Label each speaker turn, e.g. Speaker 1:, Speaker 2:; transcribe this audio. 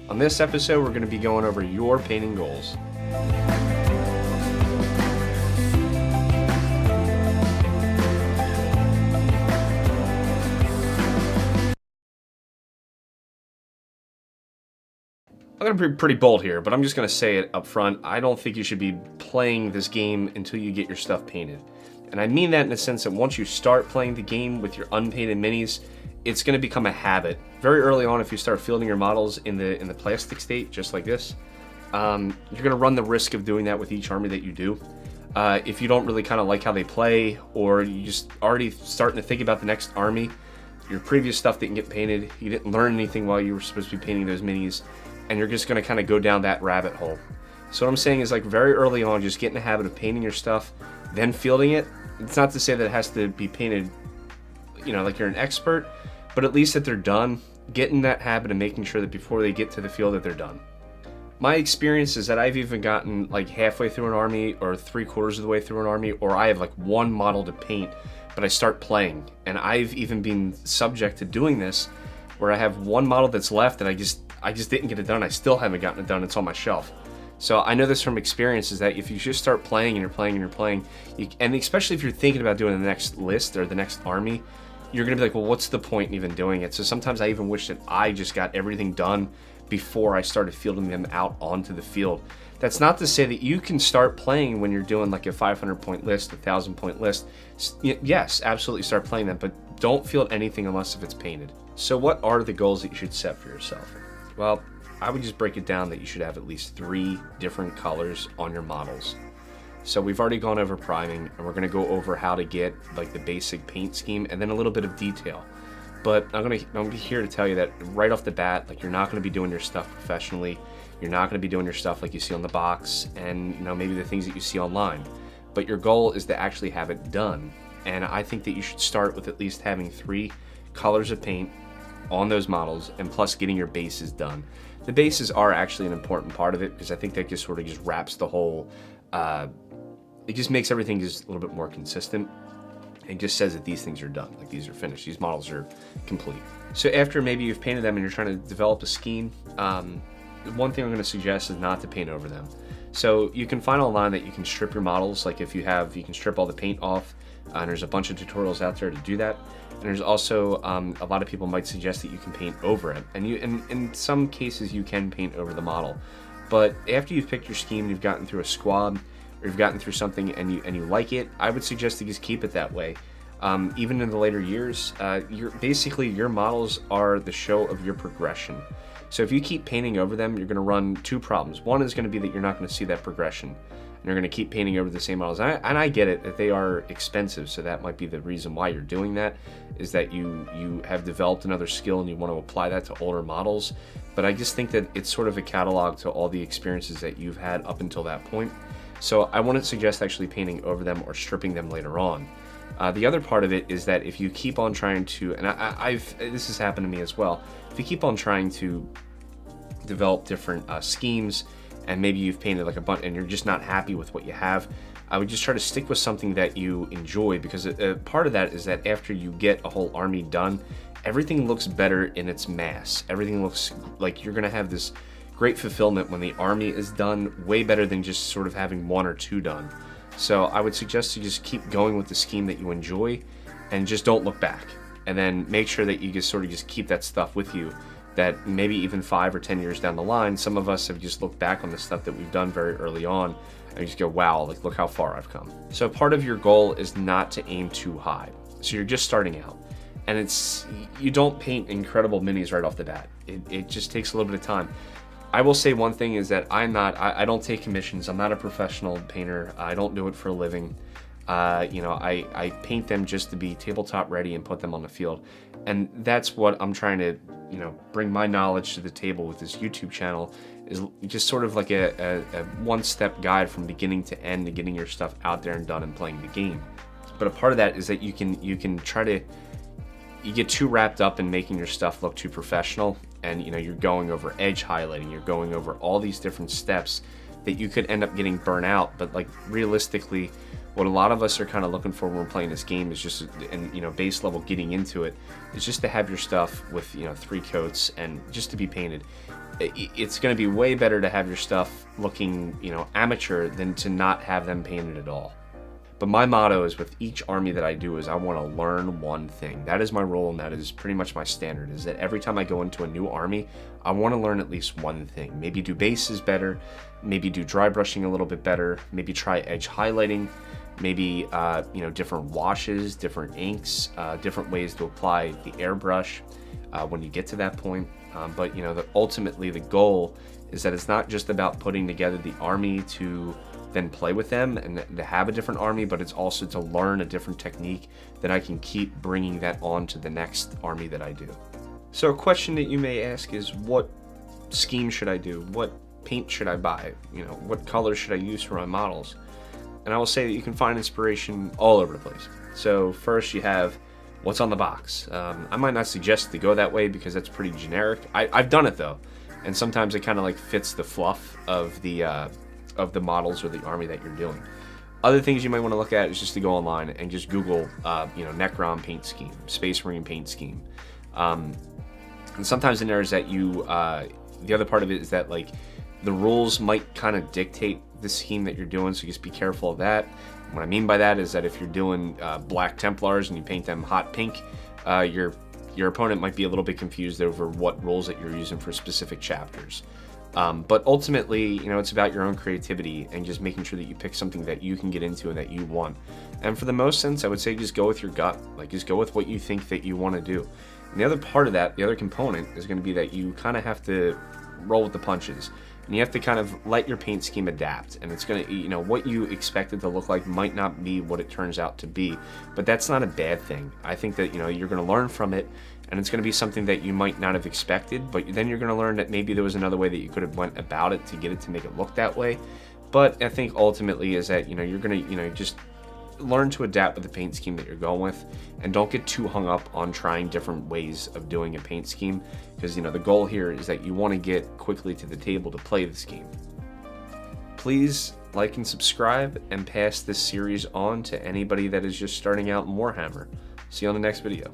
Speaker 1: On this episode, we're going to be going over your painting goals. I'm going to be pretty bold here, but I'm just going to say it up front. I don't think you should be playing this game until you get your stuff painted. And I mean that in the sense that once you start playing the game with your unpainted minis, it's going to become a habit. Very early on, if you start fielding your models in the plastic state, just like this, you're going to run the risk of doing that with each army that you do. If you don't really kind of like how they play, or you just already starting to think about the next army, your previous stuff didn't get painted, you didn't learn anything while you were supposed to be painting those minis, and you're just going to kind of go down that rabbit hole. So what I'm saying is, like, very early on, just get in the habit of painting your stuff, then fielding it. It's not to say that it has to be painted, you know, like you're an expert, but at least that they're done. Get in that habit of making sure that before they get to the field that they're done. My experience is that I've even gotten like halfway through an army, or 3/4 of the way through an army, or I have like one model to paint, but I start playing. And I've even been subject to doing this, where I have one model that's left and I just didn't get it done. I still haven't gotten it done. It's on my shelf. So I know this from experience, is that if you just start playing and you're playing and you're playing, and especially if you're thinking about doing the next list or the next army, you're going to be like, well, what's the point in even doing it? So sometimes I even wish that I just got everything done before I started fielding them out onto the field. That's not to say that you can start playing when you're doing like a 500-point list, a 1,000-point list. Yes, absolutely start playing them, but don't field anything unless if it's painted. So what are the goals that you should set for yourself? Well, I would just break it down that you should have at least 3 different colors on your models. So we've already gone over priming, and we're going to go over how to get like the basic paint scheme and then a little bit of detail. But I'm going to be here to tell you that right off the bat, like, you're not going to be doing your stuff professionally. You're not going to be doing your stuff like you see on the box and, you know, maybe the things that you see online. But your goal is to actually have it done. And I think that you should start with at least having 3 colors of paint on those models, and plus getting your bases done. The bases are actually an important part of it, because I think that just sort of just wraps the whole, it just makes everything just a little bit more consistent, and just says that these things are done, like these are finished, these models are complete. So after maybe you've painted them and you're trying to develop a scheme, one thing I'm going to suggest is not to paint over them. So you can find online that you can strip your models, like if you can strip all the paint off, and there's a bunch of tutorials out there to do that. And there's also a lot of people might suggest that you can paint over it, and in some cases you can paint over the model. But after you've picked your scheme, you've gotten through a squad, or you've gotten through something and you like it, I would suggest to just keep it that way. Even in the later years, basically your models are the show of your progression. So if you keep painting over them, you're going to run 2 problems. One is going to be that you're not going to see that progression, and you're going to keep painting over the same models. And I get it that they are expensive, so that might be the reason why you're doing that, is that you have developed another skill and you want to apply that to older models. But I just think that it's sort of a catalog to all the experiences that you've had up until that point. So I wouldn't suggest actually painting over them or stripping them later on. The other part of it is that if you keep on trying to, and this has happened to me as well, if you keep on trying to develop different schemes, and maybe you've painted like a bunch and you're just not happy with what you have, I would just try to stick with something that you enjoy, because part of that is that after you get a whole army done, everything looks better in its mass. Everything looks like you're going to have this great fulfillment when the army is done, way better than just sort of having 1 or 2 done. So I would suggest you just keep going with the scheme that you enjoy, and just don't look back. And then make sure that you just sort of just keep that stuff with you, that maybe even 5 or 10 years down the line, some of us have just looked back on the stuff that we've done very early on and just go, wow, like, look how far I've come. So part of your goal is not to aim too high. So you're just starting out, and you don't paint incredible minis right off the bat. It just takes a little bit of time. I will say one thing is that I don't take commissions. I'm not a professional painter. I don't do it for a living. You know, I paint them just to be tabletop ready and put them on the field. And that's what I'm trying to, you know, bring my knowledge to the table with this YouTube channel, is just sort of like a one-step guide from beginning to end to getting your stuff out there and done and playing the game. But a part of that is that you can try to, you get too wrapped up in making your stuff look too professional, and, you know, you're going over edge highlighting, you're going over all these different steps that you could end up getting burnt out. But like, realistically, what a lot of us are kind of looking for when we're playing this game is just, and, you know, base level getting into it, is just to have your stuff with, you know, 3 coats and just to be painted. it's going to be way better to have your stuff looking, amateur than to not have them painted at all. But my motto is with each army that I do is I want to learn one thing. That is my role, and that is pretty much my standard, is that every time I go into a new army, I want to learn at least one thing. Maybe do bases better, maybe do dry brushing a little bit better, maybe try edge highlighting, maybe different washes, different inks, different ways to apply the airbrush when you get to that point. But ultimately the goal is that it's not just about putting together the army to then play with them and to have a different army, but it's also to learn a different technique that I can keep bringing that on to the next army that I do. So a question that you may ask is, what scheme should I do? What paint should I buy? What colors should I use for my models? And I will say that you can find inspiration all over the place. So first you have what's on the box. I might not suggest to go that way because that's pretty generic. I've done it though, and sometimes it kind of like fits the fluff of the models or the army that you're doing. Other things you might want to look at is just to go online and just Google, Necron paint scheme, Space Marine paint scheme. And sometimes in there is that the other part of it is that like the rules might kind of dictate the scheme that you're doing, so just be careful of that. What I mean by that is that if you're doing Black Templars and you paint them hot pink, your opponent might be a little bit confused over what rules that you're using for specific chapters. But ultimately, it's about your own creativity and just making sure that you pick something that you can get into and that you want. And for the most sense, I would say just go with your gut. Like, just go with what you think that you want to do. And the other part of that, the other component, is going to be that you kind of have to roll with the punches. And you have to kind of let your paint scheme adapt. And it's going to, what you expect it to look like might not be what it turns out to be. But that's not a bad thing. I think that, you're going to learn from it. And it's going to be something that you might not have expected, but then you're going to learn that maybe there was another way that you could have went about it to get it to make it look that way. But I think ultimately is that, you're going to, just learn to adapt with the paint scheme that you're going with, and don't get too hung up on trying different ways of doing a paint scheme, because, the goal here is that you want to get quickly to the table to play this game. Please like and subscribe and pass this series on to anybody that is just starting out in Warhammer. See you on the next video.